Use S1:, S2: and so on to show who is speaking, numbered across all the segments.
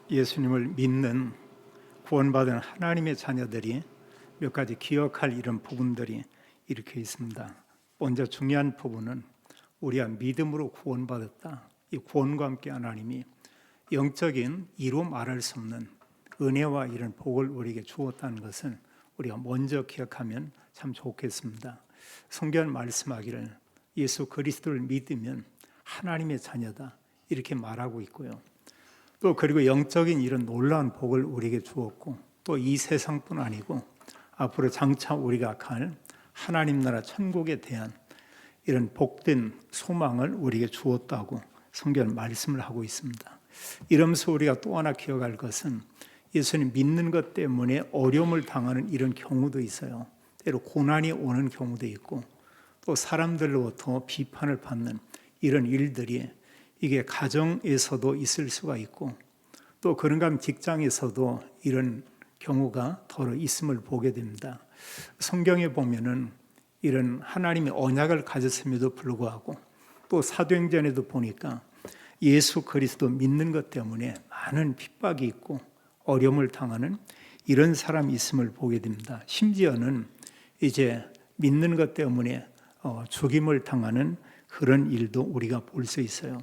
S1: 예수님을 믿는 구원받은 하나님의 자녀들이 몇 가지 기억할 이런 부분들이 이렇게 있습니다. 먼저 중요한 부분은 우리가 믿음으로 구원받았다. 이 구원과 함께 하나님이 영적인 이루 말할 수 없는 은혜와 이런 복을 우리에게 주었다는 것을 우리가 먼저 기억하면 참 좋겠습니다. 성경 말씀하기를 예수 그리스도를 믿으면 하나님의 자녀다 이렇게 말하고 있고요. 또 그리고 영적인 이런 놀라운 복을 우리에게 주었고 또 이 세상뿐 아니고 앞으로 장차 우리가 갈 하나님 나라 천국에 대한 이런 복된 소망을 우리에게 주었다고 성경은 말씀을 하고 있습니다. 이러면서 우리가 또 하나 기억할 것은 예수님 믿는 것 때문에 어려움을 당하는 이런 경우도 있어요. 때로 고난이 오는 경우도 있고 또 사람들로부터 비판을 받는 이런 일들이 이게 가정에서도 있을 수가 있고 또 그런가 하면 직장에서도 이런 경우가 더러 있음을 보게 됩니다. 성경에 보면은 이런 하나님의 언약을 가졌음에도 불구하고 또 사도행전에도 보니까 예수 그리스도 믿는 것 때문에 많은 핍박이 있고 어려움을 당하는 이런 사람이 있음을 보게 됩니다. 심지어는 이제 믿는 것 때문에 죽임을 당하는 그런 일도 우리가 볼 수 있어요.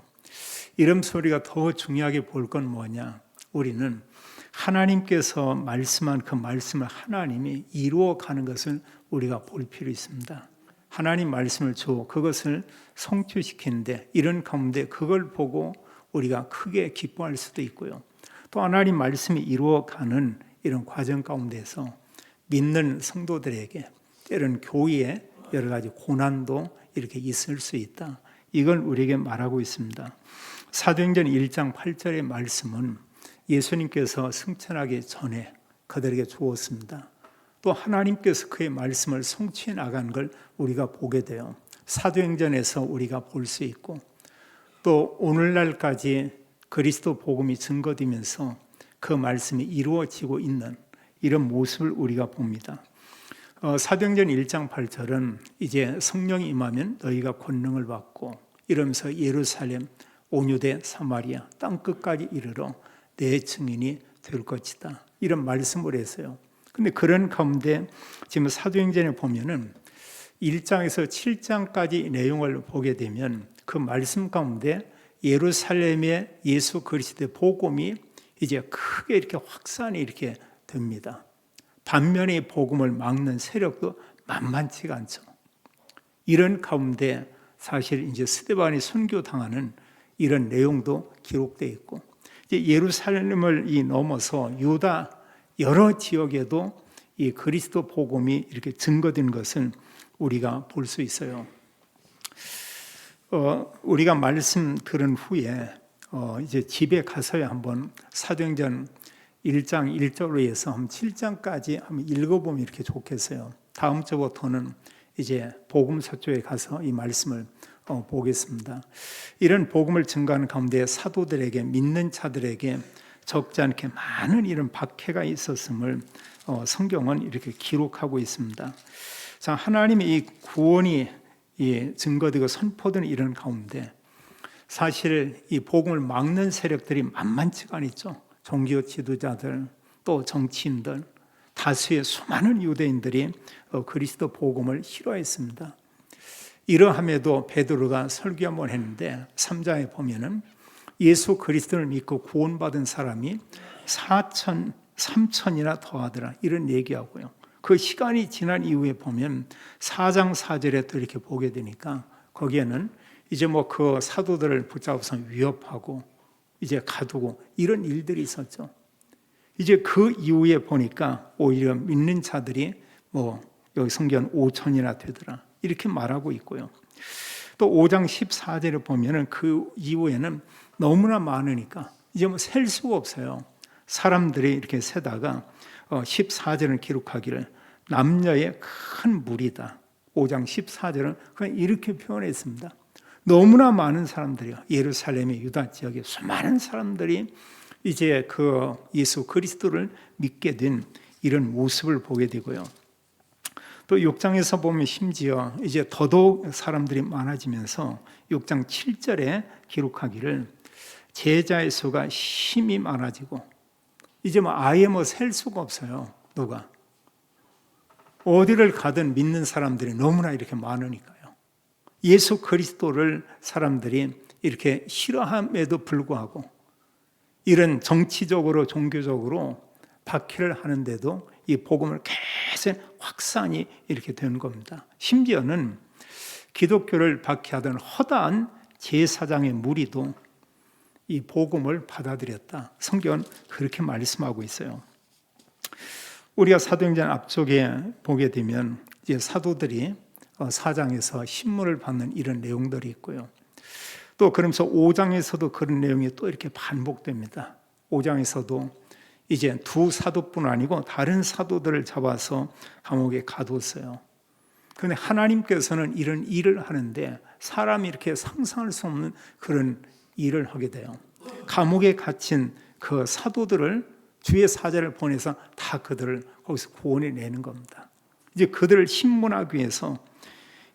S1: 이러면서 우리가 더 중요하게 볼 건 뭐냐? 우리는 하나님께서 말씀한 그 말씀을 하나님이 이루어가는 것을 우리가 볼 필요 있습니다. 하나님 말씀을 주어 그것을 성취시키는데 이런 가운데 그걸 보고 우리가 크게 기뻐할 수도 있고요. 또 하나님 말씀이 이루어가는 이런 과정 가운데서 믿는 성도들에게 때로는 교회에 여러 가지 고난도 이렇게 있을 수 있다. 이걸 우리에게 말하고 있습니다. 사도행전 1장 8절의 말씀은 예수님께서 승천하기 전에 그들에게 주었습니다. 또 하나님께서 그의 말씀을 성취해 나간 걸 우리가 보게 돼요. 사도행전에서 우리가 볼 수 있고 또 오늘날까지 그리스도 복음이 증거되면서 그 말씀이 이루어지고 있는 이런 모습을 우리가 봅니다. 사도행전 1장 8절은 이제 성령이 임하면 너희가 권능을 받고 이러면서 예루살렘, 온유대, 사마리아, 땅끝까지 이르러 내 증인이 될 것이다. 이런 말씀을 했어요. 근데 그런 가운데 지금 사도행전에 보면은 1장에서 7장까지 내용을 보게 되면 그 말씀 가운데 예루살렘의 예수 그리스도의 복음이 이제 크게 이렇게 확산이 이렇게 됩니다. 반면에 복음을 막는 세력도 만만치가 않죠. 이런 가운데 사실 이제 스데반이 순교당하는 이런 내용도 기록되어 있고 이제 예루살렘을 넘어서 유다 여러 지역에도 이 그리스도 복음이 이렇게 증거된 것을 우리가 볼 수 있어요. 우리가 말씀 들은 후에 이제 집에 가서야 한번 사도행전 1장 1절로 해서 한 7장까지 한번 읽어보면 이렇게 좋겠어요. 다음 주부터는 이제 복음서 쪽에 가서 이 말씀을 보겠습니다. 이런 복음을 증거하는 가운데 사도들에게 믿는 자들에게 적지 않게 많은 이런 박해가 있었음을 성경은 이렇게 기록하고 있습니다. 자, 하나님의 이 구원이 증거되고 선포되는 이런 가운데 사실 이 복음을 막는 세력들이 만만치가 않죠. 종교 지도자들 또 정치인들 다수의 수많은 유대인들이 그리스도 복음을 싫어했습니다. 이러함에도 베드로가 설교 한번 했는데 3장에 보면은 예수 그리스도를 믿고 구원받은 사람이 3천이나 더하더라 이런 얘기하고요. 그 시간이 지난 이후에 보면 4장 4절에 또 이렇게 보게 되니까 거기에는 이제 뭐 그 사도들을 붙잡아서 위협하고 이제 가두고 이런 일들이 있었죠. 이제 그 이후에 보니까 오히려 믿는 자들이 뭐 여기 성경 5천이나 되더라 이렇게 말하고 있고요. 또 5장 14절에 보면은 그 이후에는 너무나 많으니까 이제 뭐 셀 수가 없어요. 사람들이 이렇게 세다가 14절은 기록하기를 남녀의 큰 무리다. 5장 14절은 그냥 이렇게 표현했습니다. 너무나 많은 사람들이요. 예루살렘의 유다 지역에 수많은 사람들이 이제 그 예수 그리스도를 믿게 된 이런 모습을 보게 되고요. 또 6장에서 보면 심지어 이제 더더욱 사람들이 많아지면서 6장 7절에 기록하기를 제자의 수가 심히 많아지고 이제 아예 셀 수가 없어요. 누가 어디를 가든 믿는 사람들이 너무나 이렇게 많으니까요. 예수 그리스도를 사람들이 이렇게 싫어함에도 불구하고 이런 정치적으로 종교적으로 박해를 하는데도 이 복음을 계속 확산이 이렇게 되는 겁니다. 심지어는 기독교를 박해하던 허다한 제사장의 무리도 이 복음을 받아들였다. 성경은 그렇게 말씀하고 있어요. 우리가 사도행전 앞쪽에 보게 되면 이제 사도들이 4장에서 신문을 받는 이런 내용들이 있고요. 또 그러면서 5장에서도 그런 내용이 또 이렇게 반복됩니다. 5장에서도 이제 두 사도뿐 아니고 다른 사도들을 잡아서 감옥에 가뒀어요. 그런데 하나님께서는 이런 일을 하는데 사람이 이렇게 상상할 수 없는 그런 일을 하게 돼요. 감옥에 갇힌 그 사도들을 주의 사자를 보내서 다 그들을 거기서 구원해 내는 겁니다. 이제 그들을 신문하기 위해서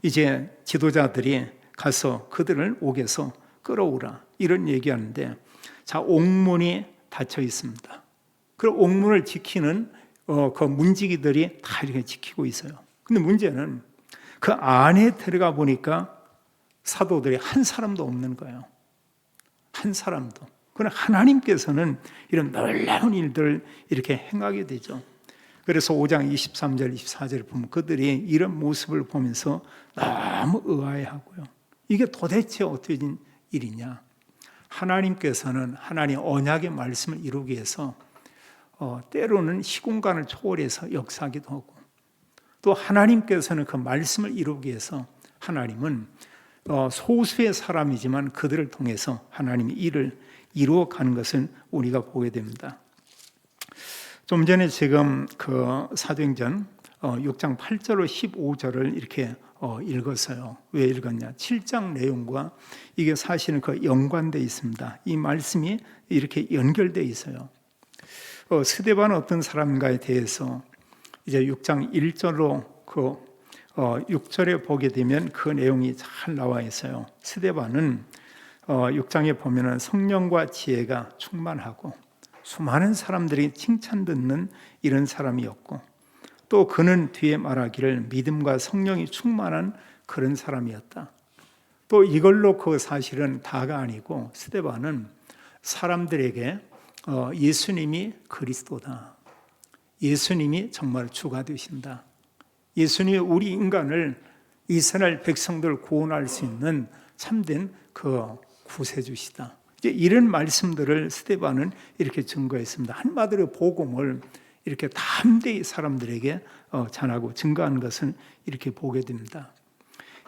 S1: 이제 지도자들이 가서 그들을 옥에서 끌어오라 이런 얘기하는데, 자, 옥문이 닫혀 있습니다. 그 옥문을 지키는 그 문지기들이 다 이렇게 지키고 있어요. 근데 문제는 그 안에 들어가 보니까 사도들이 한 사람도 없는 거예요. 한 사람도. 그러나 하나님께서는 이런 놀라운 일들을 이렇게 행하게 되죠. 그래서 5장 23절, 24절을 보면 그들이 이런 모습을 보면서 너무 의아해하고요. 이게 도대체 어떻게 된 일이냐? 하나님께서는 하나님 언약의 말씀을 이루기 위해서 때로는 시공간을 초월해서 역사하기도 하고, 또 하나님께서는 그 말씀을 이루기 위해서 하나님은 소수의 사람이지만 그들을 통해서 하나님이 일을 이루어가는 것을 우리가 보게 됩니다. 좀 전에 지금 그 사도행전 6장 8절로 15절을 이렇게 읽었어요. 왜 읽었냐? 7장 내용과 이게 사실은 그 연관되어 있습니다. 이 말씀이 이렇게 연결되어 있어요. 스데반 어떤 사람인가에 대해서 이제 6장 1절로 그 6절에 보게 되면 그 내용이 잘 나와 있어요. 스데반은 6장에 보면은 성령과 지혜가 충만하고 수많은 사람들이 칭찬 듣는 이런 사람이었고, 또 그는 뒤에 말하기를 믿음과 성령이 충만한 그런 사람이었다. 또 이걸로 그 사실은 다가 아니고 스데반은 사람들에게 예수님이 그리스도다, 예수님이 정말 주가 되신다, 예수님이 우리 인간을, 이스라엘 백성들을 구원할 수 있는 참된 그 구세주시다, 이제 이런 말씀들을 스데반은 이렇게 증거했습니다. 한마디로 복음을 이렇게 담대히 사람들에게 전하고 증거하는 것은 이렇게 보게 됩니다.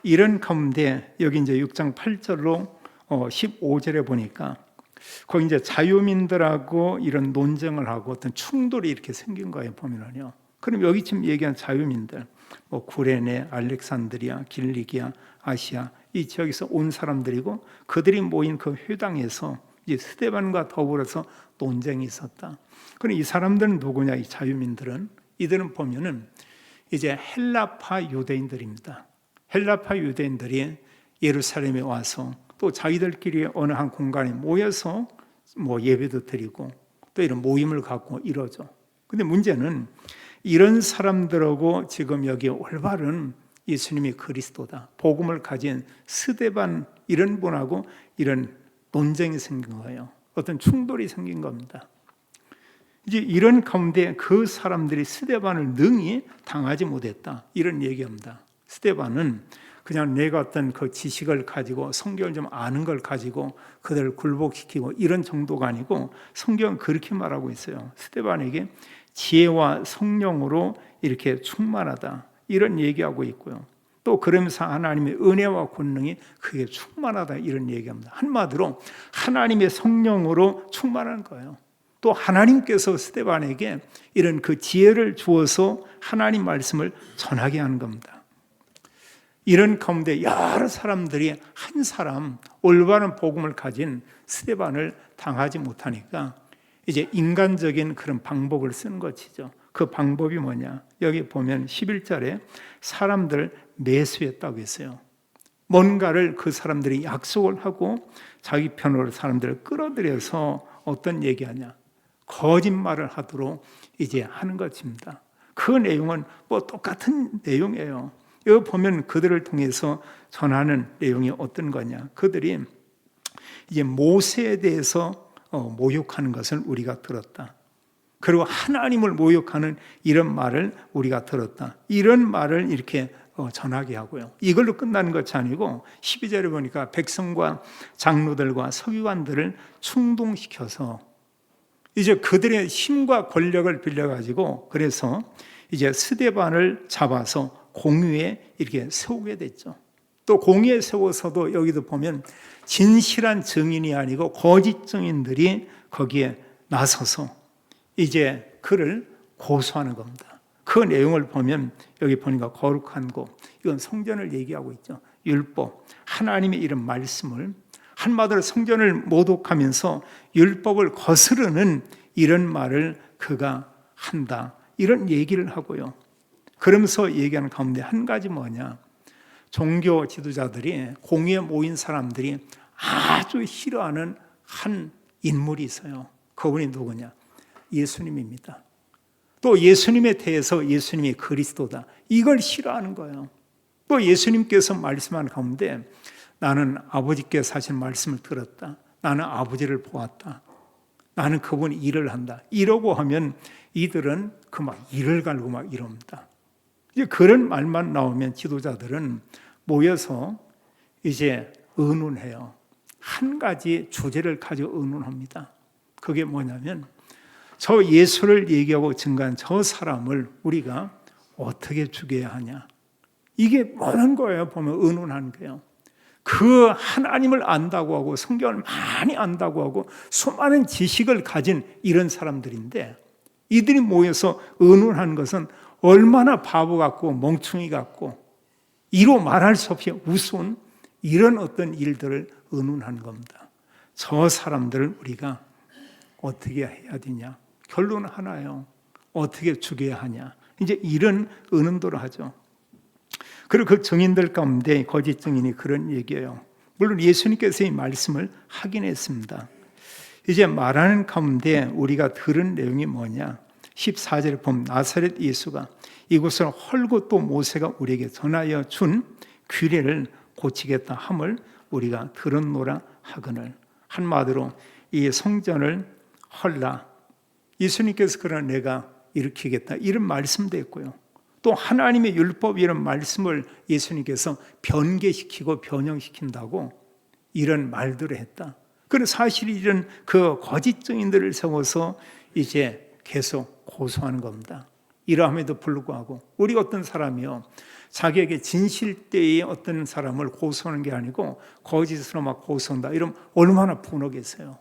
S1: 이런 가운데 여기 이제 6장 8절로 15절에 보니까 거기 이제 자유민들하고 이런 논쟁을 하고 어떤 충돌이 이렇게 생긴 거예요, 보면은요. 그럼 여기 지금 얘기한 자유민들, 구레네, 알렉산드리아, 길리기아, 아시아 이 지역에서 온 사람들이고, 그들이 모인 그 회당에서 이제 스데반과 더불어서 논쟁이 있었다. 그럼 이 사람들은 누구냐? 이 자유민들은, 이들은 보면은 이제 헬라파 유대인들입니다. 헬라파 유대인들이 예루살렘에 와서 또 자기들끼리 어느 한 공간에 모여서 예배도 드리고 또 이런 모임을 갖고 이러죠. 근데 문제는 이런 사람들하고 지금 여기 올바른 예수님이 그리스도다, 복음을 가진 스데반 이런 분하고 이런 논쟁이 생긴 거예요. 어떤 충돌이 생긴 겁니다. 이제 이런 가운데 그 사람들이 스데반을 능히 당하지 못했다 이런 얘기합니다. 스데반은 그냥 내가 어떤 그 지식을 가지고 성경을 좀 아는 걸 가지고 그들을 굴복시키고 이런 정도가 아니고, 성경은 그렇게 말하고 있어요. 스데반에게 지혜와 성령으로 이렇게 충만하다 이런 얘기하고 있고요. 또 그러면서 하나님의 은혜와 권능이 그게 충만하다 이런 얘기합니다. 한마디로 하나님의 성령으로 충만한 거예요. 또 하나님께서 스데반에게 이런 그 지혜를 주어서 하나님 말씀을 전하게 하는 겁니다. 이런 가운데 여러 사람들이 한 사람 올바른 복음을 가진 스데반을 당하지 못하니까 이제 인간적인 그런 방법을 쓰는 것이죠. 그 방법이 뭐냐? 여기 보면 11절에 사람들 매수했다고 했어요. 뭔가를 그 사람들이 약속을 하고 자기 편으로 사람들을 끌어들여서 어떤 얘기하냐, 거짓말을 하도록 이제 하는 것입니다. 그 내용은 뭐 똑같은 내용이에요. 여기 보면 그들을 통해서 전하는 내용이 어떤 거냐, 그들이 이제 모세에 대해서 모욕하는 것을 우리가 들었다. 그리고 하나님을 모욕하는 이런 말을 우리가 들었다. 이런 말을 이렇게 전하게 하고요. 이걸로 끝나는 것이 아니고 12절에 보니까 백성과 장로들과 서기관들을 충동시켜서 이제 그들의 힘과 권력을 빌려가지고 그래서 이제 스데반을 잡아서 공유에 이렇게 세우게 됐죠. 또 공유에 세워서도 여기도 보면 진실한 증인이 아니고 거짓 증인들이 거기에 나서서 이제 그를 고소하는 겁니다. 그 내용을 보면 여기 보니까 거룩한 곳, 이건 성전을 얘기하고 있죠. 율법, 하나님의 이런 말씀을 한마디로 성전을 모독하면서 율법을 거스르는 이런 말을 그가 한다, 이런 얘기를 하고요. 그러면서 얘기하는 가운데 한 가지 뭐냐, 종교 지도자들이 공의에 모인 사람들이 아주 싫어하는 한 인물이 있어요. 그분이 누구냐? 예수님입니다. 또 예수님에 대해서 예수님이 그리스도다, 이걸 싫어하는 거예요. 또 예수님께서 말씀하는 가운데 나는 아버지께서 하신 말씀을 들었다, 나는 아버지를 보았다, 나는 그분이 일을 한다, 이러고 하면 이들은 그 막 일을 갈고 막 이럽니다. 이제 그런 말만 나오면 지도자들은 모여서 이제 의논해요. 한 가지 주제를 가지고 의논합니다. 그게 뭐냐면 저 예수를 얘기하고 증거한 저 사람을 우리가 어떻게 죽여야 하냐, 이게 뭐는 거예요. 보면 의논하는 거예요. 그 하나님을 안다고 하고 성경을 많이 안다고 하고 수많은 지식을 가진 이런 사람들인데 이들이 모여서 의논하는 것은 얼마나 바보 같고 멍충이 같고 이로 말할 수 없이 우스운 이런 어떤 일들을 의논하는 겁니다. 저 사람들을 우리가 어떻게 해야 되냐, 결론은 하나예요. 어떻게 죽여야 하냐, 이제 이런 의논도를 하죠. 그리고 그 증인들 가운데 거짓 증인이 그런 얘기예요. 물론 예수님께서 이 말씀을 하긴 했습니다. 이제 말하는 가운데 우리가 들은 내용이 뭐냐, 14절에 보면 나사렛 예수가 이곳을 헐고 또 모세가 우리에게 전하여 준 규례를 고치겠다 함을 우리가 들었노라 하거늘. 한마디로 이 성전을 헐라, 예수님께서 그러나 내가 일으키겠다, 이런 말씀도 했고요. 또 하나님의 율법 이런 말씀을 예수님께서 변개시키고 변형시킨다고 이런 말들을 했다. 그런데 사실 이런 그 거짓 증인들을 세워서 이제 계속 고소하는 겁니다. 이러함에도 불구하고 우리 어떤 사람이요, 자기에게 진실되의 어떤 사람을 고소하는 게 아니고 거짓으로 막 고소한다, 이러면 얼마나 분하겠어요.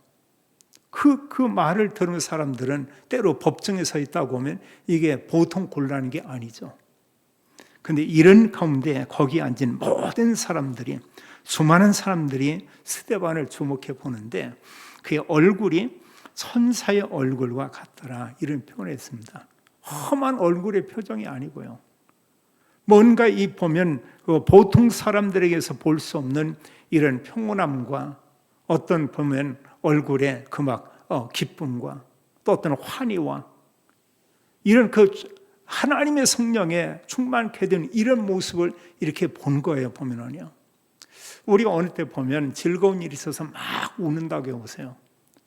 S1: 그 말을 들은 사람들은 때로 법정에 서 있다고 하면 이게 보통 곤란한 게 아니죠. 그런데 이런 가운데 거기 앉은 모든 사람들이, 수많은 사람들이 스데반을 주목해 보는데 그의 얼굴이 천사의 얼굴과 같더라, 이런 표현을 했습니다. 험한 얼굴의 표정이 아니고요, 뭔가 이 보면 보통 사람들에게서 볼 수 없는 이런 평온함과 어떤 보면 얼굴에 그 막 기쁨과 또 어떤 환희와 이런 그 하나님의 성령에 충만케 된 이런 모습을 이렇게 본 거예요. 보면은요, 우리가 어느 때 보면 즐거운 일이 있어서 막 우는다고 해보세요.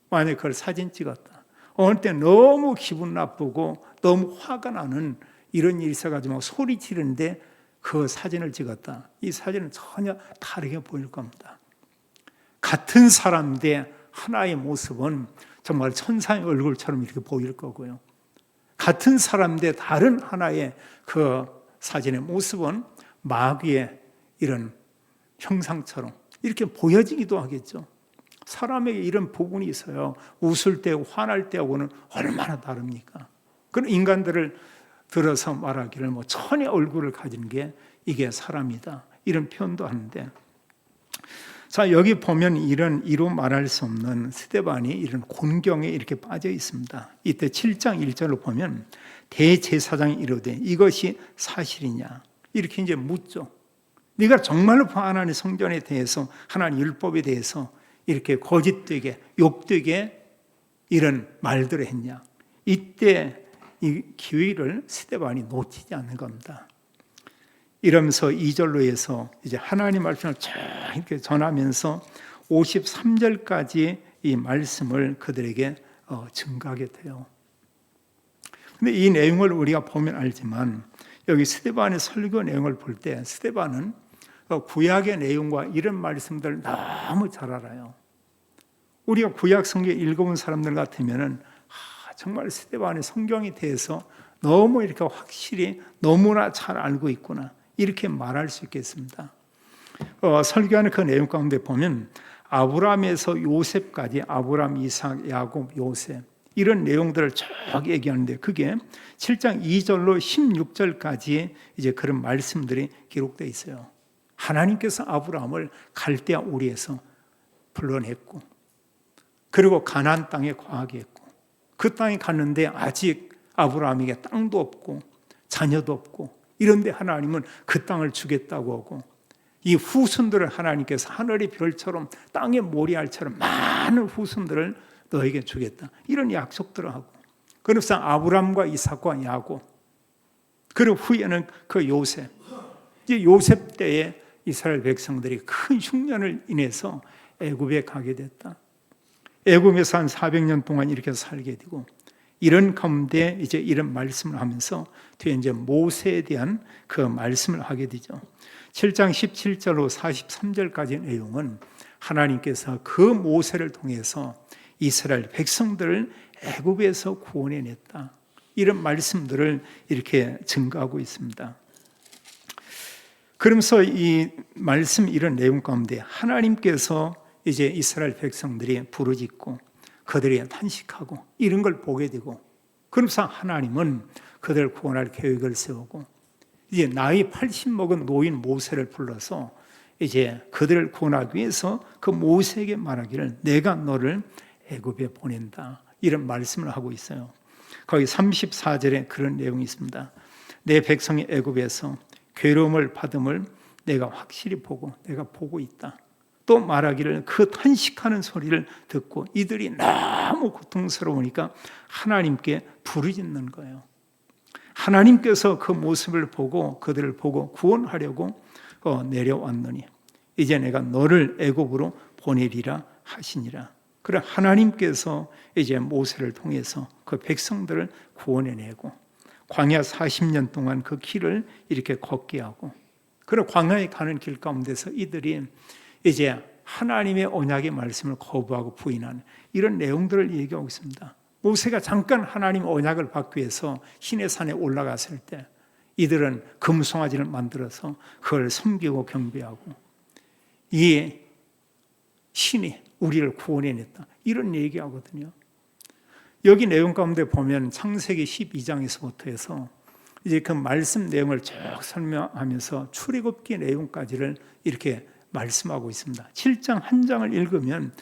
S1: 만약에 그걸 사진 찍었다, 어느 때 너무 기분 나쁘고 너무 화가 나는 이런 일이 있어가지고 막 소리 지르는데 그 사진을 찍었다, 이 사진은 전혀 다르게 보일 겁니다. 같은 사람인데 하나의 모습은 정말 천사의 얼굴처럼 이렇게 보일 거고요, 같은 사람인데 다른 하나의 그 사진의 모습은 마귀의 이런 형상처럼 이렇게 보여지기도 하겠죠. 사람에게 이런 부분이 있어요. 웃을 때, 화날 때하고는 얼마나 다릅니까? 그런 인간들을 들어서 말하기를 뭐 천의 얼굴을 가진 게 이게 사람이다, 이런 표현도 하는데, 자, 여기 보면 이런 이루 말할 수 없는 스데반이 이런 곤경에 이렇게 빠져 있습니다. 이때 7장 1절로 보면 대제사장이 이르되 이것이 사실이냐, 이렇게 이제 묻죠. 네가 정말로 하나님 성전에 대해서, 하나님 율법에 대해서 이렇게 거짓되게, 욕되게 이런 말들을 했냐? 이때 이 기회를 스데반이 놓치지 않는 겁니다. 이러면서 2절로 해서 이제 하나님 말씀을 쫙 이렇게 전하면서 53절까지 이 말씀을 그들에게 증가하게 돼요. 근데 이 내용을 우리가 보면 알지만 여기 스데반의 설교 내용을 볼 때 스데반은 구약의 내용과 이런 말씀들을 너무 잘 알아요. 우리가 구약 성경 읽어본 사람들 같으면은 정말 스데반의 성경에 대해서 너무 이렇게 확실히 너무나 잘 알고 있구나 이렇게 말할 수 있겠습니다. 설교하는 그 내용 가운데 보면 아브라함에서 요셉까지 아브라함, 이삭, 야곱, 요셉 이런 내용들을 쭉 얘기하는데 그게 7장 2절로 16절까지 이제 그런 말씀들이 기록되어 있어요. 하나님께서 아브라함을 갈대아 우리에서 불러냈고 그리고 가나안 땅에 거하게 했고 그 땅에 갔는데 아직 아브라함에게 땅도 없고 자녀도 없고 이런데 하나님은 그 땅을 주겠다고 하고 이 후손들을 하나님께서 하늘의 별처럼 땅의 모래알처럼 많은 후손들을 너에게 주겠다 이런 약속들을 하고 그래서 아브라함과 이삭과 야곱 그리고 후에는 그 요셉 이제 요셉 때에 이스라엘 백성들이 큰 흉년을 인해서 애굽에 가게 됐다. 애굽에서 한 400년 동안 이렇게 살게 되고 이런 가운데 이제 이런 말씀을 하면서 뒤에 이제 모세에 대한 그 말씀을 하게 되죠. 7장 17절로 43절까지 내용은 하나님께서 그 모세를 통해서 이스라엘 백성들을 애굽에서 구원해냈다. 이런 말씀들을 이렇게 증거하고 있습니다. 그러면서 이 말씀 이런 내용 가운데 하나님께서 이제 이스라엘 백성들이 부르짖고 그들이 탄식하고 이런 걸 보게 되고 그러면서 하나님은 그들을 구원할 계획을 세우고 이제 나이 80 먹은 노인 모세를 불러서 이제 그들을 구원하기 위해서 그 모세에게 말하기를 내가 너를 애굽에 보낸다 이런 말씀을 하고 있어요. 거기 34절에 그런 내용이 있습니다. 내 백성이 애굽에서 괴로움을 받음을 내가 확실히 보고 내가 보고 있다. 또 말하기를 그 탄식하는 소리를 듣고 이들이 너무 고통스러우니까 하나님께 부르짖는 거예요. 하나님께서 그 모습을 보고 그들을 보고 구원하려고 내려왔느니 이제 내가 너를 애굽으로 보내리라 하시니라. 그래 하나님께서 이제 모세를 통해서 그 백성들을 구원해내고 광야 40년 동안 그 길을 이렇게 걷게 하고 그리고 광야에 가는 길 가운데서 이들이 이제 하나님의 언약의 말씀을 거부하고 부인하는 이런 내용들을 얘기하고 있습니다. 모세가 잠깐 하나님 언약을 받기 위해서 시내산에 올라갔을 때 이들은 금송아지를 만들어서 그걸 섬기고 경배하고 이 신이 우리를 구원해냈다 이런 얘기하거든요. 여기 내용 가운데 보면 창세기 12장에서부터 해서 이제 그 말씀 내용을 쭉 설명하면서 출애굽기 내용까지를 이렇게 말씀하고 있습니다. 7장 한 장을 읽으면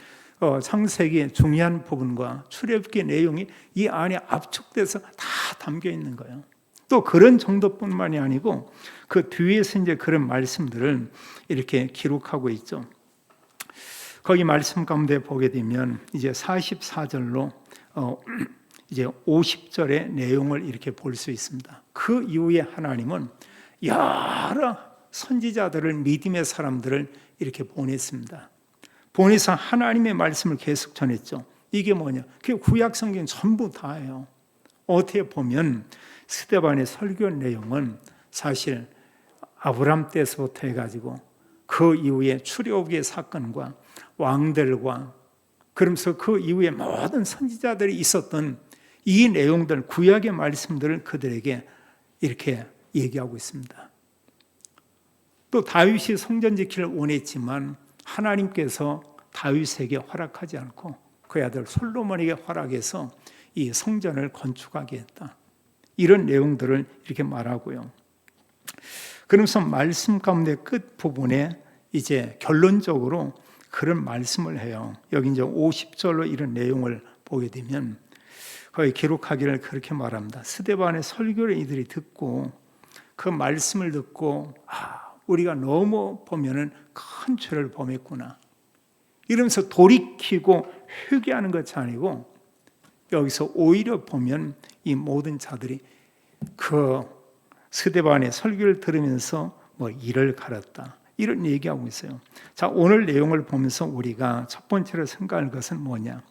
S1: 창세기의 중요한 부분과 출애굽기 내용이 이 안에 압축돼서 다 담겨 있는 거예요. 또 그런 정도뿐만이 아니고 그 뒤에서 이제 그런 말씀들을 이렇게 기록하고 있죠. 거기 말씀 가운데 보게 되면 이제 44절로 이제 50절의 내용을 이렇게 볼 수 있습니다. 그 이후에 하나님은 여러 선지자들을 믿음의 사람들을 이렇게 보냈습니다. 보내서 하나님의 말씀을 계속 전했죠. 이게 뭐냐? 그게 구약 성경 전부 다예요. 어떻게 보면 스데반의 설교 내용은 사실 아브람 때서부터 해가지고 그 이후에 출애굽의 사건과 왕들과 그러면서 그 이후에 모든 선지자들이 있었던 이 내용들, 구약의 말씀들을 그들에게 이렇게 얘기하고 있습니다. 또 다윗이 성전 지키를 원했지만 하나님께서 다윗에게 허락하지 않고 그 아들 솔로몬에게 허락해서 이 성전을 건축하게 했다. 이런 내용들을 이렇게 말하고요. 그러면서 말씀 가운데 끝 부분에 이제 결론적으로 그런 말씀을 해요. 여기 이제 50절로 이런 내용을 보게 되면 거기 기록하기를 그렇게 말합니다. 스데반의 설교를 이들이 듣고 그 말씀을 듣고 우리가 너무 보면은 큰 죄를 범했구나 이러면서 돌이키고 회개하는 것이 아니고, 여기서 오히려 보면 이 모든 자들이 그 스데반의 설교를 들으면서 이를 갈았다 이런 얘기하고 있어요. 자, 오늘 내용을 보면서 우리가 첫 번째로 생각할 것은 뭐냐,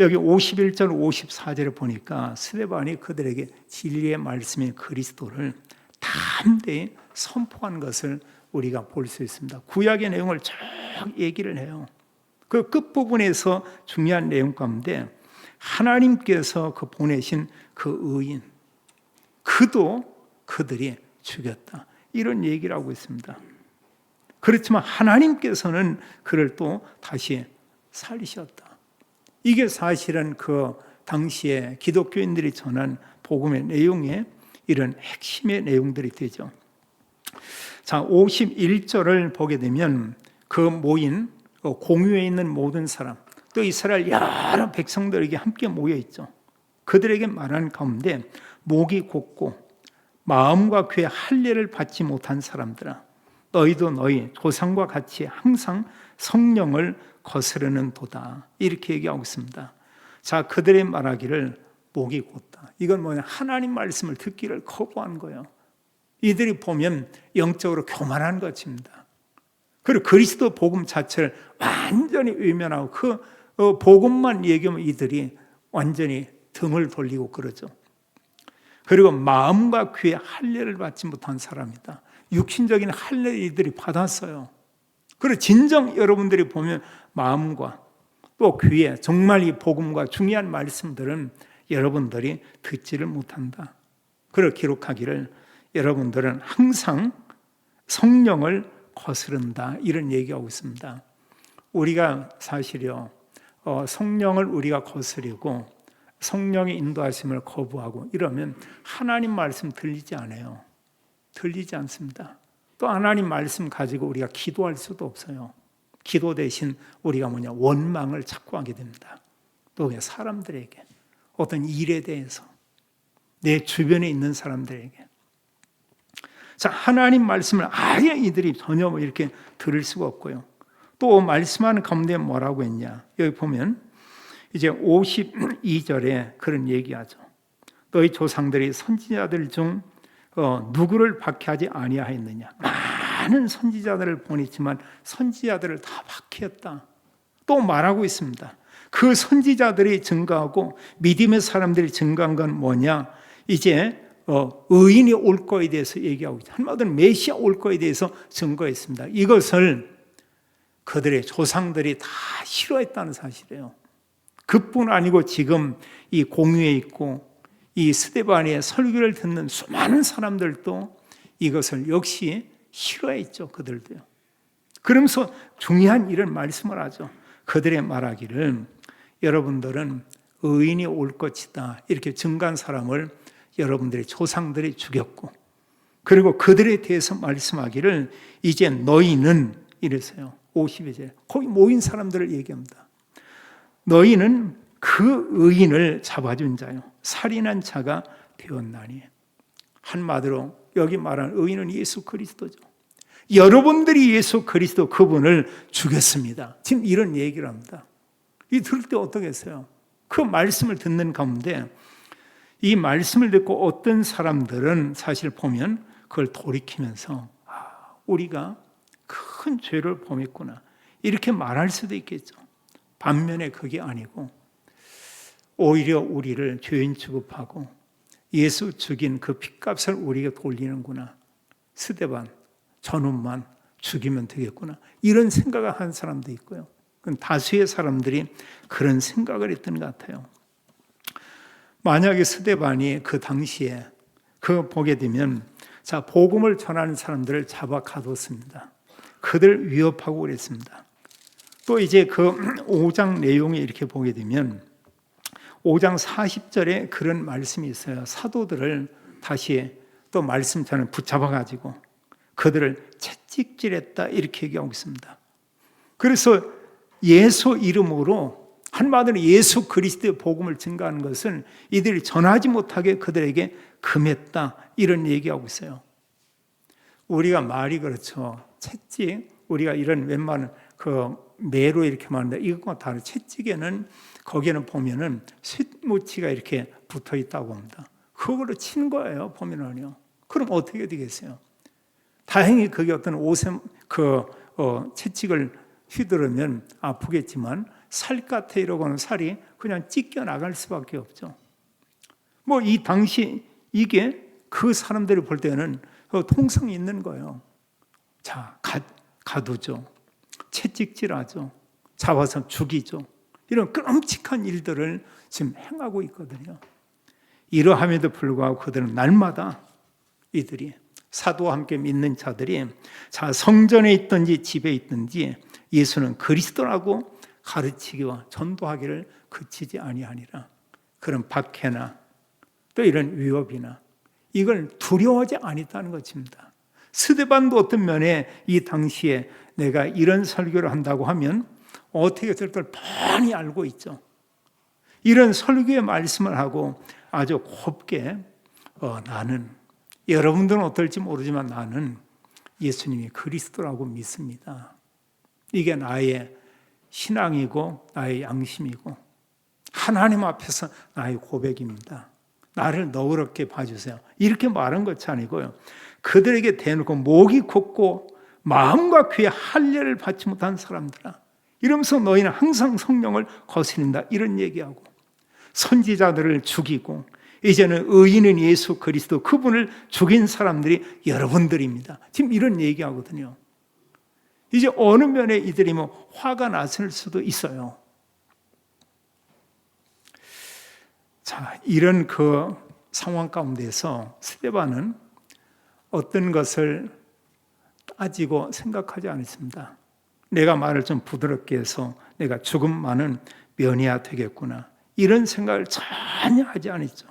S1: 여기 51절 54절에 보니까 스데반이 그들에게 진리의 말씀인 그리스도를 담대히 선포한 것을 우리가 볼 수 있습니다. 구약의 내용을 쭉 얘기를 해요. 그 끝부분에서 중요한 내용 가운데 하나님께서 그 보내신 그 의인, 그도 그들이 죽였다 이런 얘기를 하고 있습니다. 그렇지만 하나님께서는 그를 또 다시 살리셨다. 이게 사실은 그 당시에 기독교인들이 전한 복음의 내용에 이런 핵심의 내용들이 되죠. 자, 51절을 보게 되면 그 모인 공유에 있는 모든 사람, 또 이스라엘 여러 백성들에게 함께 모여 있죠. 그들에게 말하는 가운데 목이 곧고 마음과 귀의 할례를 받지 못한 사람들아, 너희도 너희 조상과 같이 항상 성령을 거스르는 도다 이렇게 얘기하고 있습니다. 자, 그들의 말하기를 목이 곧다. 이건 뭐냐, 하나님 말씀을 듣기를 거부한 거예요. 이들이 보면 영적으로 교만한 것입니다. 그리고 그리스도 복음 자체를 완전히 외면하고 그 복음만 얘기하면 이들이 완전히 등을 돌리고 그러죠. 그리고 마음과 귀의 할례를 받지 못한 사람이다. 육신적인 할례 이들이 받았어요. 그리고 진정 여러분들이 보면 마음과 또 귀에 정말 이 복음과 중요한 말씀들은 여러분들이 듣지를 못한다. 그리고 기록하기를 여러분들은 항상 성령을 거스른다 이런 얘기하고 있습니다. 우리가 사실요 성령을 우리가 거스르고 성령의 인도하심을 거부하고 이러면 하나님 말씀 들리지 않아요. 들리지 않습니다. 또 하나님 말씀 가지고 우리가 기도할 수도 없어요. 기도 대신 우리가 원망을 자꾸 하게 됩니다. 또 사람들에게, 어떤 일에 대해서, 내 주변에 있는 사람들에게. 자, 하나님 말씀을 아예 이들이 전혀 이렇게 들을 수가 없고요. 또 말씀하는 가운데 뭐라고 했냐, 여기 보면 이제 52절에 그런 얘기하죠. 너희 조상들이 선지자들 중 누구를 박해하지 아니하였느냐. 많은 선지자들을 보냈지만 선지자들을 다 박해했다. 또 말하고 있습니다. 그 선지자들이 증거하고 믿음의 사람들이 증거한 건 뭐냐, 이제 의인이 올 거에 대해서 얘기하고 있죠. 한마디로 메시아 올 거에 대해서 증거했습니다. 이것을 그들의 조상들이 다 싫어했다는 사실이에요. 그뿐 아니고 지금 이 공유에 있고 이 스데반의 설교를 듣는 수많은 사람들도 이것을 역시 싫어했죠. 그들도요. 그러면서 중요한 일을 말씀을 하죠. 그들의 말하기를 여러분들은 의인이 올 것이다 이렇게 증거한 사람을 여러분들의 조상들이 죽였고, 그리고 그들에 대해서 말씀하기를 이제 너희는 이랬어요. 52절 거기 모인 사람들을 얘기합니다. 너희는 그 의인을 잡아준 자요 살인한 자가 되었나니. 한마디로 여기 말하는 의인은 예수 그리스도죠. 여러분들이 예수 그리스도 그분을 죽였습니다. 지금 이런 얘기를 합니다. 이 들을 때 어떠겠어요? 그 말씀을 듣는 가운데 이 말씀을 듣고 어떤 사람들은 사실 보면 그걸 돌이키면서 우리가 큰 죄를 범했구나 이렇게 말할 수도 있겠죠. 반면에 그게 아니고 오히려 우리를 죄인 취급하고 예수 죽인 그 핏값을 우리가 돌리는구나. 스데반 저놈만 죽이면 되겠구나 이런 생각을 한 사람도 있고요. 다수의 사람들이 그런 생각을 했던 것 같아요. 만약에 스데반이 그 당시에 그 보게 되면 자 복음을 전하는 사람들을 잡아 가뒀습니다. 그들 위협하고 그랬습니다. 또 이제 그 5장 내용에 이렇게 보게 되면 5장 40절에 그런 말씀이 있어요. 사도들을 다시 또 말씀 전에 붙잡아 가지고 그들을 채찍질했다 이렇게 얘기하고 있습니다. 그래서 예수 이름으로 한마디로 예수 그리스도의 복음을 증거하는 것은 이들이 전하지 못하게 그들에게 금했다 이런 얘기하고 있어요. 우리가 말이 그렇죠. 채찍, 우리가 이런 웬만한 그 매로 이렇게 말하는데 이것과 다른 채찍에는 거기에는 보면은 쇳무치가 이렇게 붙어 있다고 합니다. 그걸로 친 거예요, 보면은요. 그럼 어떻게 되겠어요? 다행히 그게 어떤 옷에 채찍을 휘두르면 아프겠지만 살갗에 이러고 하는 살이 그냥 찢겨 나갈 수밖에 없죠. 뭐 이 당시 이게 그 사람들이 볼 때는 통성이 있는 거예요. 자, 가두죠. 채찍질하죠. 잡아서 죽이죠. 이런 끔찍한 일들을 지금 행하고 있거든요. 이러함에도 불구하고 그들은 날마다 이들이 사도와 함께 믿는 자들이 자 성전에 있든지 집에 있든지 예수는 그리스도라고 가르치기와 전도하기를 그치지 아니하니라. 그런 박해나 또 이런 위협이나 이걸 두려워하지 아니했다는 것입니다. 스데반도 어떤 면에 이 당시에 내가 이런 설교를 한다고 하면 어떻게 될 걸 뻔히 알고 있죠. 이런 설교의 말씀을 하고 아주 곱게 나는 여러분들은 어떨지 모르지만 나는 예수님이 그리스도라고 믿습니다. 이게 나의 신앙이고 나의 양심이고 하나님 앞에서 나의 고백입니다. 나를 너그럽게 봐주세요. 이렇게 말한 것이 아니고요. 그들에게 대놓고 목이 곧고 마음과 귀에 할례를 받지 못한 사람들아, 이러면서 너희는 항상 성령을 거스린다 이런 얘기하고 선지자들을 죽이고 이제는 의인은 예수 그리스도 그분을 죽인 사람들이 여러분들입니다. 지금 이런 얘기하거든요. 이제 어느 면에 이들이 뭐 화가 났을 수도 있어요. 자, 이런 그 상황 가운데서 스데반은 어떤 것을 따지고 생각하지 않았습니다. 내가 말을 좀 부드럽게 해서 내가 죽음만은 면해야 되겠구나 이런 생각을 전혀 하지 않았죠.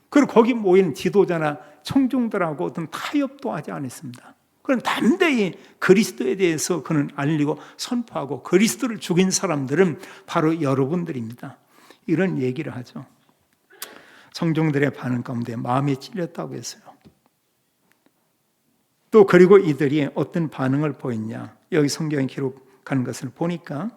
S1: 그리고 거기 모인 지도자나 청중들하고 어떤 타협도 하지 않았습니다. 그럼 담대히 그리스도에 대해서 그는 알리고 선포하고 그리스도를 죽인 사람들은 바로 여러분들입니다. 이런 얘기를 하죠. 청중들의 반응 가운데 마음이 찔렸다고 했어요. 또 그리고 이들이 어떤 반응을 보였냐. 여기 성경에 기록한 것을 보니까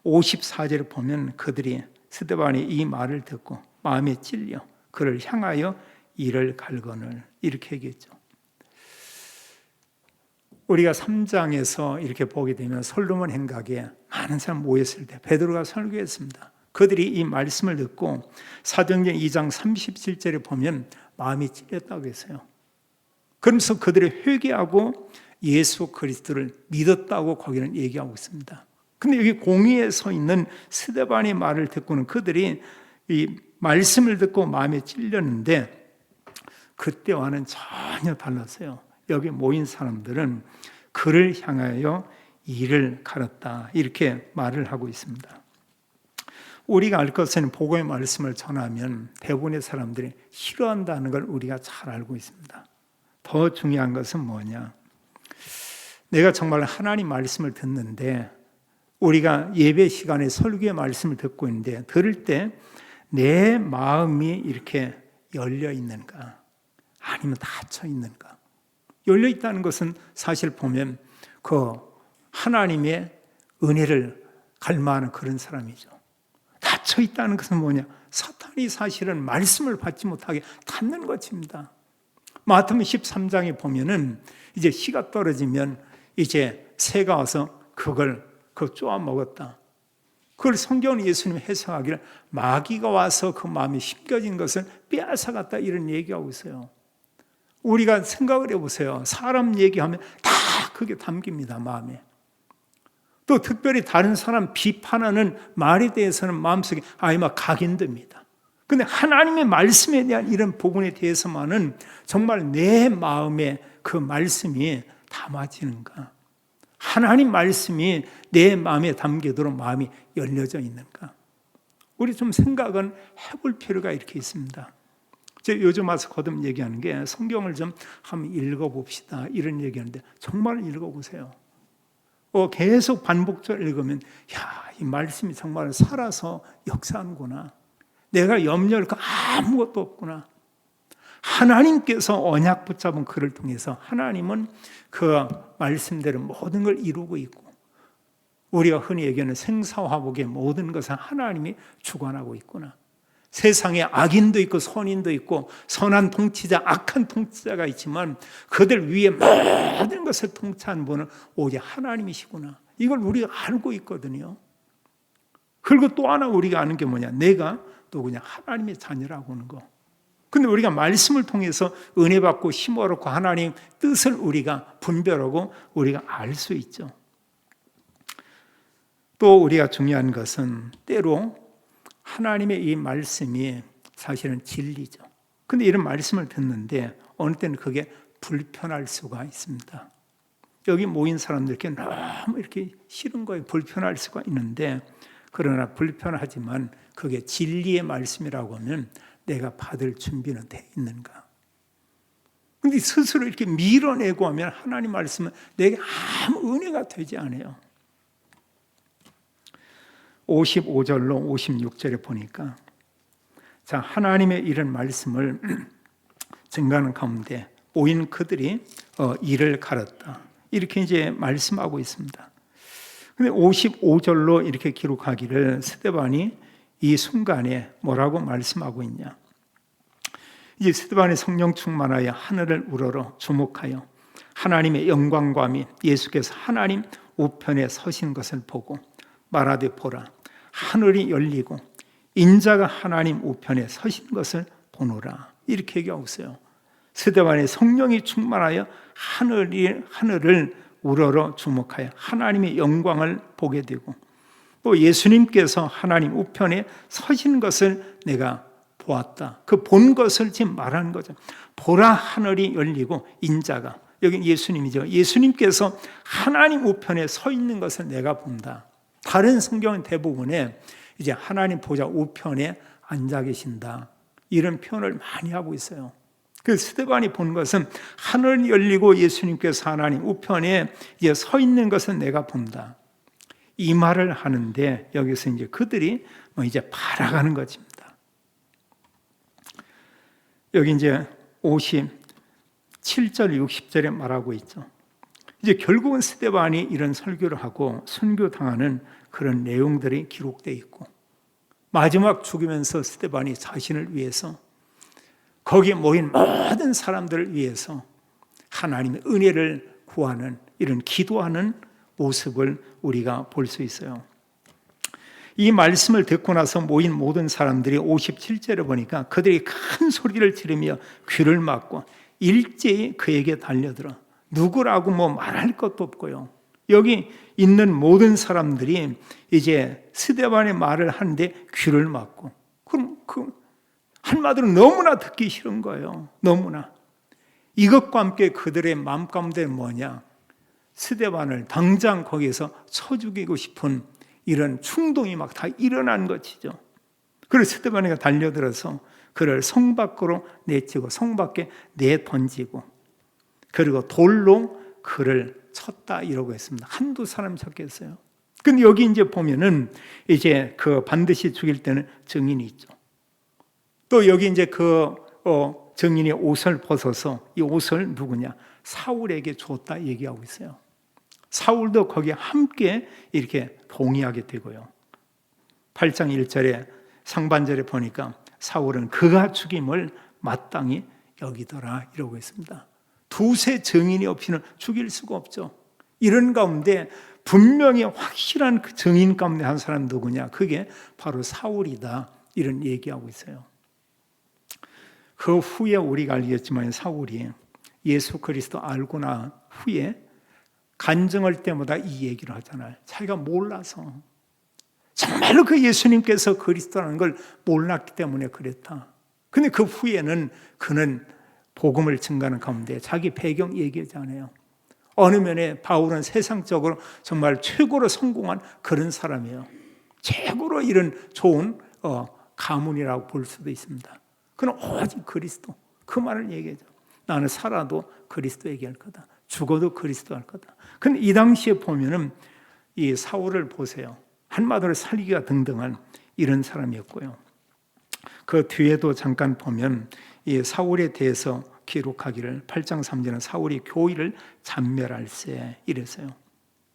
S1: 54절을 보면 그들이 스데반이 이 말을 듣고 마음에 찔려 그를 향하여 이를 갈거늘 이렇게 얘기했죠. 우리가 3장에서 이렇게 보게 되면 솔로몬 행각에 많은 사람 모였을 때 베드로가 설교했습니다. 그들이 이 말씀을 듣고 사도행전 2장 37절에 보면 마음이 찔렸다고 했어요. 그러면서 그들이 회개하고 예수 그리스도를 믿었다고 거기는 얘기하고 있습니다. 근데 여기 공의에 서 있는 스데반의 말을 듣고는 그들이 이 말씀을 듣고 마음에 찔렸는데 그때와는 전혀 달랐어요. 여기 모인 사람들은 그를 향하여 이를 갈았다 이렇게 말을 하고 있습니다. 우리가 알 것은 복음의 말씀을 전하면 대부분의 사람들이 싫어한다는 걸 우리가 잘 알고 있습니다. 더 중요한 것은 뭐냐? 내가 정말 하나님 말씀을 듣는데 우리가 예배 시간에 설교의 말씀을 듣고 있는데 들을 때 내 마음이 이렇게 열려 있는가? 아니면 닫혀 있는가? 열려 있다는 것은 사실 보면 그 하나님의 은혜를 갈망하는 그런 사람이죠. 닫혀 있다는 것은 뭐냐? 사탄이 사실은 말씀을 받지 못하게 닫는 것입니다. 마태복음 13장에 보면은 이제 씨가 떨어지면 이제 새가 와서 그걸 쪼아 먹었다. 그걸 성경은 예수님이 해석하기를 마귀가 와서 그 마음이 심겨진 것을 빼앗아갔다 이런 얘기하고 있어요. 우리가 생각을 해보세요. 사람 얘기하면 다 그게 담깁니다, 마음에. 또 특별히 다른 사람 비판하는 말에 대해서는 마음속에 막 각인됩니다. 근데 하나님의 말씀에 대한 이런 부분에 대해서만은 정말 내 마음에 그 말씀이 담아지는가? 하나님 말씀이 내 마음에 담기도록 마음이 열려져 있는가? 우리 좀 생각은 해볼 필요가 이렇게 있습니다. 제가 요즘 와서 거듭 얘기하는 게 성경을 좀 한번 읽어봅시다 이런 얘기하는데 정말 읽어보세요. 계속 반복적으로 읽으면 이 말씀이 정말 살아서 역사하는구나. 내가 염려할 거 아무것도 없구나. 하나님께서 언약 붙잡은 그를 통해서 하나님은 그 말씀대로 모든 걸 이루고 있고, 우리가 흔히 얘기하는 생사화복의 모든 것은 하나님이 주관하고 있구나. 세상에 악인도 있고 선인도 있고 선한 통치자, 악한 통치자가 있지만 그들 위에 모든 것을 통치하는 분은 오직 하나님이시구나. 이걸 우리가 알고 있거든요. 그리고 또 하나 우리가 아는 게 뭐냐? 내가 누구냐? 하나님의 자녀라고 하는 거. 근데 우리가 말씀을 통해서 은혜 받고 힘 얻고 하나님 뜻을 우리가 분별하고 우리가 알 수 있죠. 또 우리가 중요한 것은 때로 하나님의 이 말씀이 사실은 진리죠. 근데 이런 말씀을 듣는데 어느 때는 그게 불편할 수가 있습니다. 여기 모인 사람들께 너무 이렇게 싫은 거예요. 불편할 수가 있는데, 그러나 불편하지만 그게 진리의 말씀이라고 하면 내가 받을 준비는 돼 있는가? 근데 스스로 이렇게 밀어내고 하면 하나님 말씀은 내게 아무 은혜가 되지 않아요. 55절로 56절에 보니까, 자, 하나님의 이런 말씀을 증거하는 가운데 모인 그들이 이를 갈았다, 이렇게 이제 말씀하고 있습니다. 근데 55절로 이렇게 기록하기를 스데반이 이 순간에 뭐라고 말씀하고 있냐? 이제 스데반이 성령 충만하여 하늘을 우러러 주목하여 하나님의 영광과 및 예수께서 하나님 우편에 서신 것을 보고 말하되 보라, 하늘이 열리고 인자가 하나님 우편에 서신 것을 보노라, 이렇게 얘기하고 있어요. 스데반의 성령이 충만하여 하늘을 우러러 주목하여 하나님의 영광을 보게 되고, 또 예수님께서 하나님 우편에 서신 것을 내가 보았다. 그 본 것을 지금 말하는 거죠. 보라, 하늘이 열리고 인자가, 여기 예수님이죠. 예수님께서 하나님 우편에 서 있는 것을 내가 본다. 다른 성경은 대부분에 이제 하나님 보좌 우편에 앉아 계신다, 이런 표현을 많이 하고 있어요. 그 스데반이 본 것은 하늘이 열리고 예수님께서 하나님 우편에 이제 서 있는 것을 내가 본다, 이 말을 하는데, 여기서 이제 그들이 이제 바라가는 것입니다. 여기 이제 57절, 60절에 말하고 있죠. 이제 결국은 스데반이 이런 설교를 하고 순교당하는 그런 내용들이 기록되어 있고, 마지막 죽으면서 스데반이 자신을 위해서, 거기에 모인 모든 사람들을 위해서 하나님의 은혜를 구하는, 이런 기도하는 모습을 우리가 볼 수 있어요. 이 말씀을 듣고 나서 모인 모든 사람들이 57절에 보니까 그들이 큰 소리를 지르며 귀를 막고 일제히 그에게 달려들어 누구라고 말할 것도 없고요. 여기 있는 모든 사람들이 이제 스데반의 말을 하는데 귀를 막고, 그럼 한마디로 너무나 듣기 싫은 거예요. 너무나. 이것과 함께 그들의 마음 가운데 뭐냐? 스데반을 당장 거기에서 쳐 죽이고 싶은 이런 충동이 막 다 일어난 것이죠. 그래서 스데반이가 달려들어서 그를 성 밖으로 내치고 성 밖에 내던지고, 그리고 돌로 그를 쳤다, 이러고 했습니다. 한두 사람 쳤겠어요. 근데 여기 이제 보면은 이제 그 반드시 죽일 때는 증인이 있죠. 또 여기 이제 그 증인이 옷을 벗어서 이 옷을 누구냐? 사울에게 줬다 얘기하고 있어요. 사울도 거기에 함께 이렇게 동의하게 되고요. 8장 1절에 상반절에 보니까 사울은 그가 죽임을 마땅히 여기더라, 이러고 있습니다. 두세 증인이 없이는 죽일 수가 없죠. 이런 가운데 분명히 확실한 그 증인 가운데 한 사람 누구냐? 그게 바로 사울이다, 이런 얘기하고 있어요. 그 후에 우리가 알겠지만 사울이 예수 그리스도 알고 난 후에 간증할 때마다 이 얘기를 하잖아요. 자기가 몰라서, 정말로 그 예수님께서 그리스도라는 걸 몰랐기 때문에 그랬다. 근데 그 후에는 그는 복음을 증가하는 가운데 자기 배경 얘기하지 않아요. 어느 면에 바울은 세상적으로 정말 최고로 성공한 그런 사람이에요. 최고로 이런 좋은 가문이라고 볼 수도 있습니다. 그는 오직 그리스도, 그 말을 얘기하죠. 나는 살아도 그리스도 얘기할 거다, 죽어도 그리스도 할 거다. 근데 이 당시에 보면은 이 사울을 보세요. 한마디로 살기가 등등한 이런 사람이었고요. 그 뒤에도 잠깐 보면 이 사울에 대해서 기록하기를 8장 3절은 사울이 교회를 잔멸할세 이랬어요.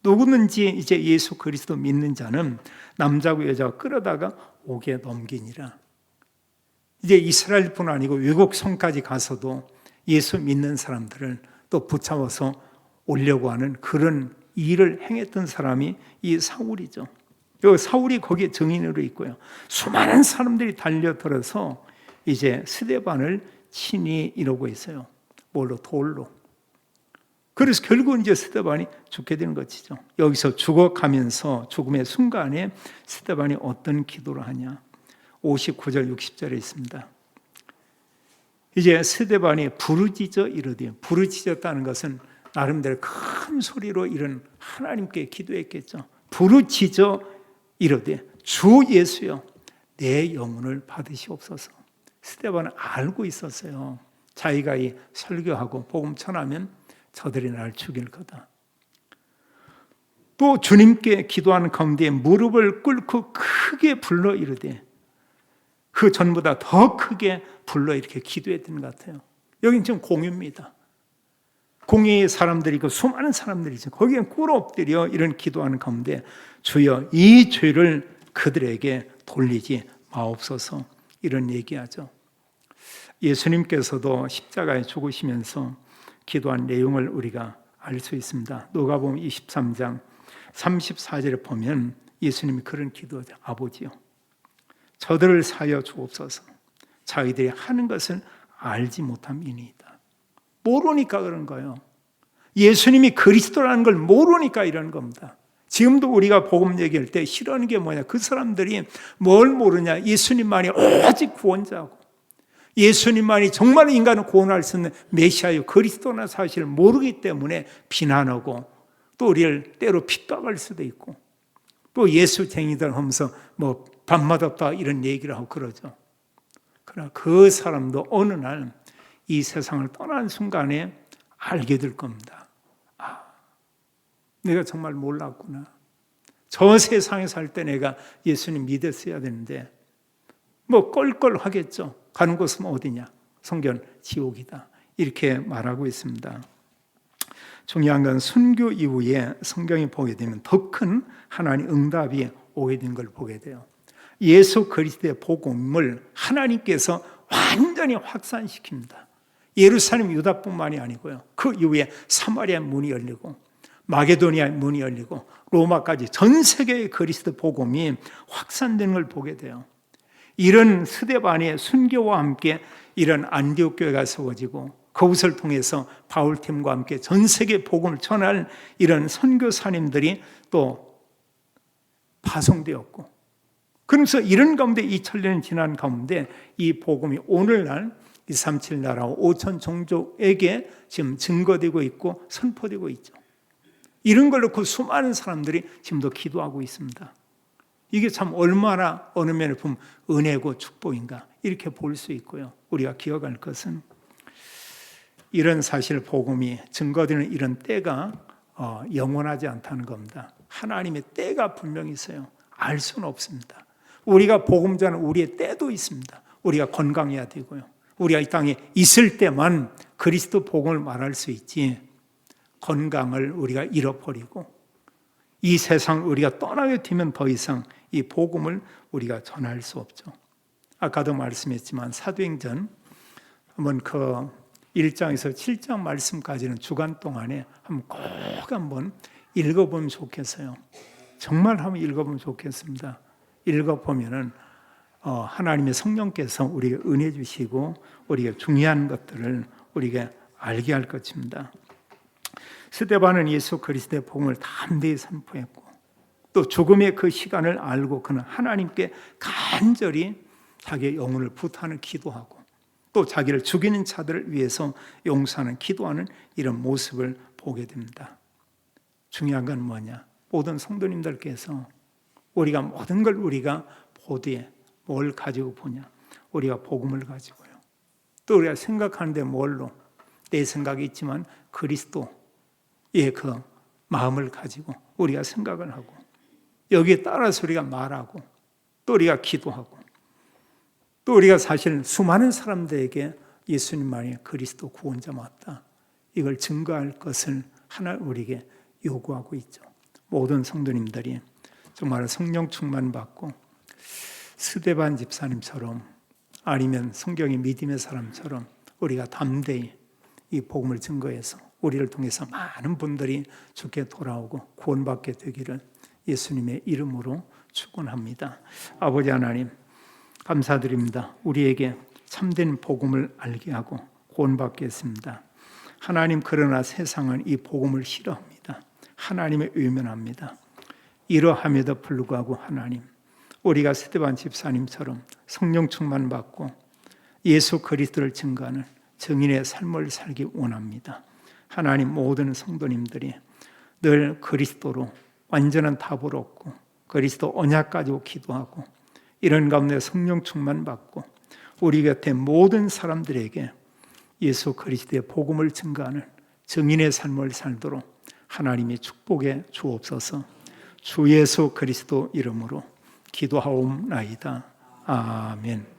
S1: 누구든지 이제 예수 그리스도 믿는 자는 남자고 여자가 끌어다가 옥에 넘기니라. 이제 이스라엘뿐 아니고 외국 성까지 가서도 예수 믿는 사람들을 또 붙잡아서 오려고 하는 그런 일을 행했던 사람이 이 사울이죠. 여기 사울이 거기에 증인으로 있고요. 수많은 사람들이 달려들어서 이제 스데반을 친히 이러고 있어요. 뭘로? 돌로. 그래서 결국은 이제 스데반이 죽게 되는 것이죠. 여기서 죽어가면서 죽음의 순간에 스데반이 어떤 기도를 하냐? 59절 60절에 있습니다. 이제 스데반이 부르짖어 이르되, 부르짖었다는 것은 나름대로 큰 소리로 이런 하나님께 기도했겠죠. 부르짖어 이르되 주 예수여 내 영혼을 받으시옵소서. 스데반은 알고 있었어요. 자기가 이 설교하고 복음 전하면 저들이 나를 죽일 거다. 또 주님께 기도하는 가운데 무릎을 꿇고 크게 불러 이르되, 그 전보다 더 크게 불러 이렇게 기도했던 것 같아요. 여긴 지금 공유입니다. 공유의 사람들이 그 수많은 사람들이죠. 거기에 꿇어 엎드려 이런 기도하는 가운데 주여 이 죄를 그들에게 돌리지 마옵소서 이런 얘기하죠. 예수님께서도 십자가에 죽으시면서 기도한 내용을 우리가 알 수 있습니다. 누가복음 23장 34절에 보면 예수님이 그런 기도하죠. 아버지요 저들을 사하여 주옵소서. 자기들이 하는 것을 알지 못함이니이다. 모르니까 그런 거예요. 예수님이 그리스도라는 걸 모르니까 이런 겁니다. 지금도 우리가 복음 얘기할 때 싫어하는 게 뭐냐? 그 사람들이 뭘 모르냐? 예수님만이 오직 구원자고 예수님만이 정말 인간을 구원할 수 있는 메시아요 그리스도나 사실을 모르기 때문에 비난하고 또 우리를 때로 핍박할 수도 있고 또 예수쟁이들 하면서 뭐 밥맛없다 이런 얘기를 하고 그러죠. 그러나 그 사람도 어느 날 이 세상을 떠난 순간에 알게 될 겁니다. 아, 내가 정말 몰랐구나. 저 세상에 살 때 내가 예수님 믿었어야 되는데 뭐 껄껄하겠죠. 가는 곳은 어디냐? 성경 지옥이다. 이렇게 말하고 있습니다. 중요한 건 순교 이후에 성경이 보게 되면 더 큰 하나님 응답이 오게 된 걸 보게 돼요. 예수 그리스도의 복음을 하나님께서 완전히 확산시킵니다. 예루살렘 유다뿐만이 아니고요. 그 이후에 사마리아 문이 열리고 마게도니아 문이 열리고 로마까지 전 세계의 그리스도 복음이 확산되는 걸 보게 돼요. 이런 스데반의 순교와 함께 이런 안디옥 교회가 세워지고 그것을 통해서 바울팀과 함께 전 세계 복음을 전할 이런 선교사님들이 또 파송되었고 그러면서 이런 가운데 2000년이 지난 가운데 이 복음이 오늘날 237 나라와 5천 종족에게 지금 증거되고 있고 선포되고 있죠. 이런 걸 놓고 수많은 사람들이 지금도 기도하고 있습니다. 이게 참 얼마나 어느 면에 보면 은혜고 축복인가 이렇게 볼 수 있고요. 우리가 기억할 것은 이런 사실 복음이 증거되는 이런 때가 영원하지 않다는 겁니다. 하나님의 때가 분명히 있어요. 알 수는 없습니다. 우리가 복음 전하는 우리의 때도 있습니다. 우리가 건강해야 되고요. 우리가 이 땅에 있을 때만 그리스도 복음을 말할 수 있지 건강을 우리가 잃어버리고 이 세상을 우리가 떠나게 되면 더 이상 이 복음을 우리가 전할 수 없죠. 아까도 말씀했지만 사도행전 한번 그 1장에서 7장 말씀까지는 주간 동안에 한번 읽어보면 좋겠어요. 정말 한번 읽어보면 좋겠습니다. 읽어보면은 하나님의 성령께서 우리에게 은혜 주시고 우리가 중요한 것들을 우리가 알게 할 것입니다. 스데반은 예수 그리스도의 복음을 담대히 선포했고 또 죽음의 그 시간을 알고 그는 하나님께 간절히 자기의 영혼을 부탁하는 기도하고 또 자기를 죽이는 자들을 위해서 용서하는 기도하는 이런 모습을 보게 됩니다. 중요한 건 뭐냐? 모든 성도님들께서 우리가 모든 걸 우리가 보드에 뭘 가지고 보냐? 우리가 복음을 가지고요. 또 우리가 생각하는데 뭘로? 내 생각이 있지만 그리스도의 그 마음을 가지고 우리가 생각을 하고 여기에 따라서 우리가 말하고 또 우리가 기도하고 또 우리가 사실 수많은 사람들에게 예수님만이 그리스도 구원자 맞다. 이걸 증거할 것을 하나님 우리에게 요구하고 있죠. 모든 성도님들이 정말 성령 충만 받고 스데반 집사님처럼 아니면 성경의 믿음의 사람처럼 우리가 담대히 이 복음을 증거해서 우리를 통해서 많은 분들이 주께 돌아오고 구원받게 되기를 예수님의 이름으로 축원합니다. 아버지 하나님 감사드립니다. 우리에게 참된 복음을 알게 하고 구원받게 했습니다. 하나님 그러나 세상은 이 복음을 싫어합니다. 하나님의 외면합니다. 이러함에도 불구하고 하나님 우리가 스데반 집사님처럼 성령 충만 받고 예수 그리스도를 증거하는 증인의 삶을 살기 원합니다. 하나님 모든 성도님들이 늘 그리스도로 완전한 답을 얻고 그리스도 언약 가지고 기도하고 이런 가운데 성령 충만 받고 우리 곁에 모든 사람들에게 예수 그리스도의 복음을 증거하는 증인의 삶을 살도록 하나님이 축복해 주옵소서. 주 예수 그리스도 이름으로 기도하옵나이다. 아멘.